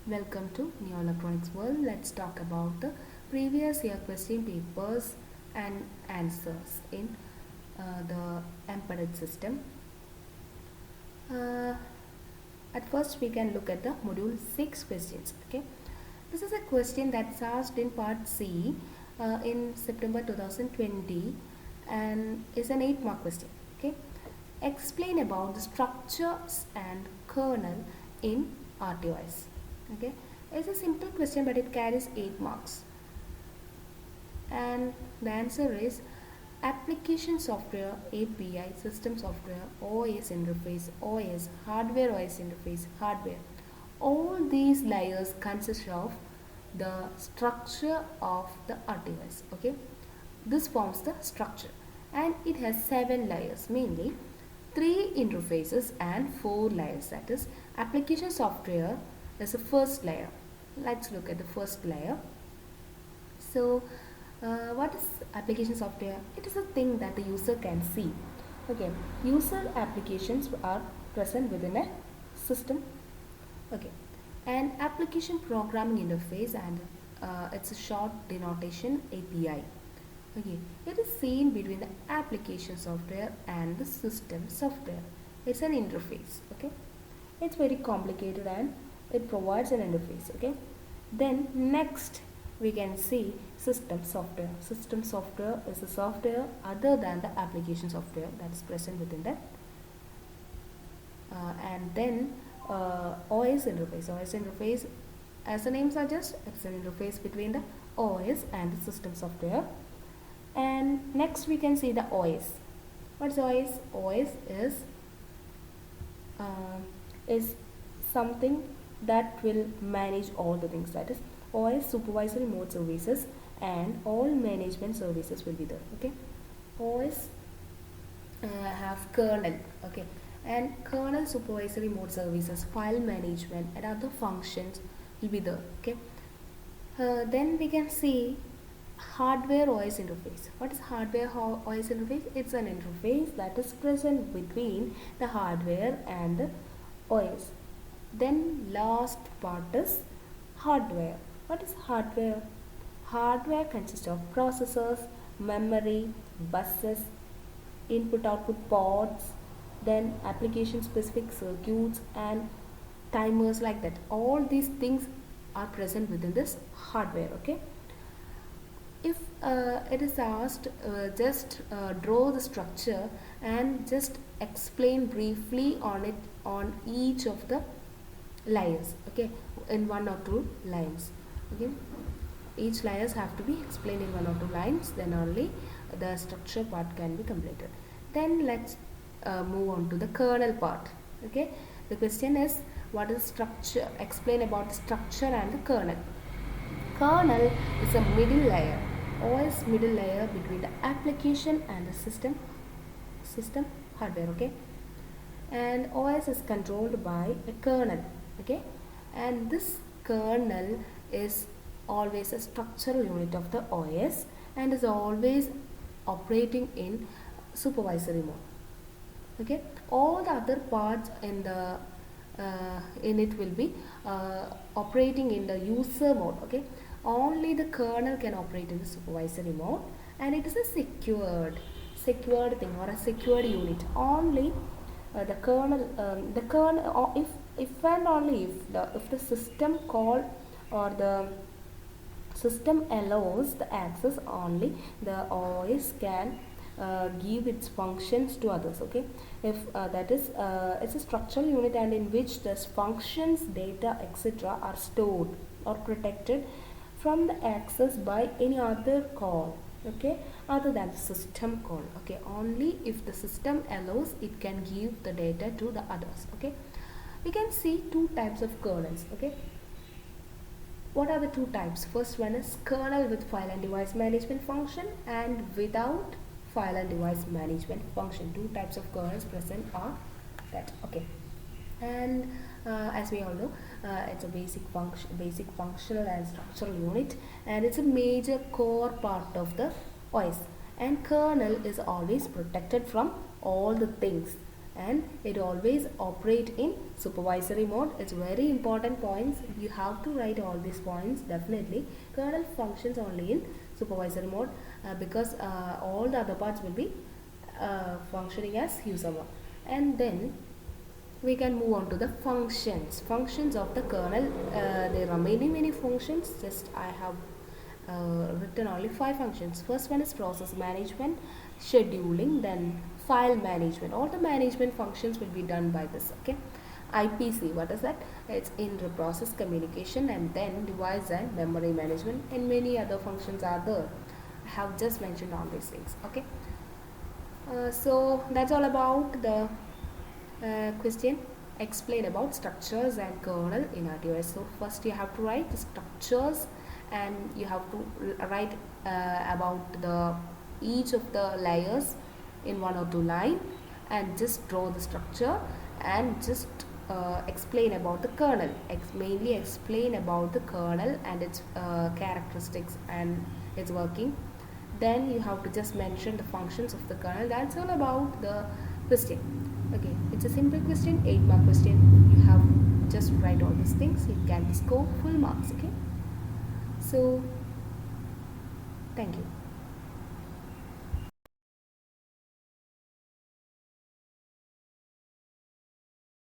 Welcome to New Electronics World. Let's talk about the previous year question papers and answers in the embedded system. Uh, at first, we can look at the module 6 questions. Okay, this is a question that's asked in part C in September 2020 and is an 8-mark question. Okay, explain about the structures and kernel in Rtos. Okay, it's a simple question but it carries 8 marks, and the answer is application software, API, system software, OS interface, OS, hardware OS interface, hardware. All these layers consist of the structure of the Rtos. Okay, this forms the structure and it has 7 layers, mainly 3 interfaces and 4 layers. That is, application software is the first layer. Let's look at the first layer. So what is application software? It is a thing that the user can see. Okay, user applications are present within a system. Okay, and application programming interface, and it's a short denotation API. Okay, it is seen between the application software and the system software. It's an interface. Okay, it's very complicated and it provides an interface. Okay, then next we can see system software. System software is a software other than the application software that is present within that. And then OS interface. OS interface, as the name suggests, it's an interface between the OS and the system software. And next we can see the OS. What's OS? OS is something that will manage all the things. That is, OS supervisory mode services and all management services will be there. Okay, OS have kernel. Okay, and kernel supervisory mode services, file management and other functions will be there. Okay, then we can see hardware OS interface. What is hardware OS interface? It's an interface that is present between the hardware and the OS. Then last part is hardware. What is hardware? Hardware consists of processors, memory, buses, input output ports, then application specific circuits and timers, like that. All these things are present within this hardware. Okay, if it is asked, just draw the structure and just explain briefly on it, on each of the layers. Okay, in 1 or 2 lines. Okay, each layers have to be explained in 1 or 2 lines, then only the structure part can be completed. Then let's move on to the kernel part. Okay, the question is, what is structure? Explain about the structure and the kernel. Kernel is a middle layer, OS middle layer between the application and the system hardware. Okay, and OS is controlled by a kernel. Okay, and this kernel is always a structural unit of the OS and is always operating in supervisory mode. Okay, all the other parts in it will be operating in the user mode. Okay, only the kernel can operate in the supervisory mode, and it is a secured thing or a secured unit. Only the kernel, or if and only if the system call or the system allows the access, only the OS can give its functions to others. Okay, if that is, it's a structural unit and in which the functions, data, etc. are stored or protected from the access by any other call. Okay, other than the system call. Okay, only if the system allows, it can give the data to the others. Okay, we can see 2 types of kernels. Okay, what are the 2 types? First one is kernel with file and device management function and without file and device management function. 2 types of kernels present are that. Okay, and as we all know, it's a basic functional and structural unit, and it's a major core part of the OS. And kernel is always protected from all the things and it always operate in supervisory mode. It's very important points. You have to write all these points definitely. Kernel functions only in supervisory mode because all the other parts will be functioning as user mode. And then we can move on to the functions of the kernel. There are many functions, just I have written only 5 functions. First one is process management, scheduling, then file management. All the management functions will be done by this. Okay, IPC, what is that? It's inter-process communication, and then device and memory management, and many other functions are there. I have just mentioned all these things. Okay, so that's all about the question. Explain about structures and kernel in Rtos. So first you have to write the structures, and you have to write about the each of the layers in 1 or 2 line, and just draw the structure, and just explain about the kernel. Mainly explain about the kernel and its characteristics and its working. Then you have to just mention the functions of the kernel. That's all about the question. Okay, it's a simple question, 8-mark question. You have just write all these things, you can score full marks. Okay, so thank you.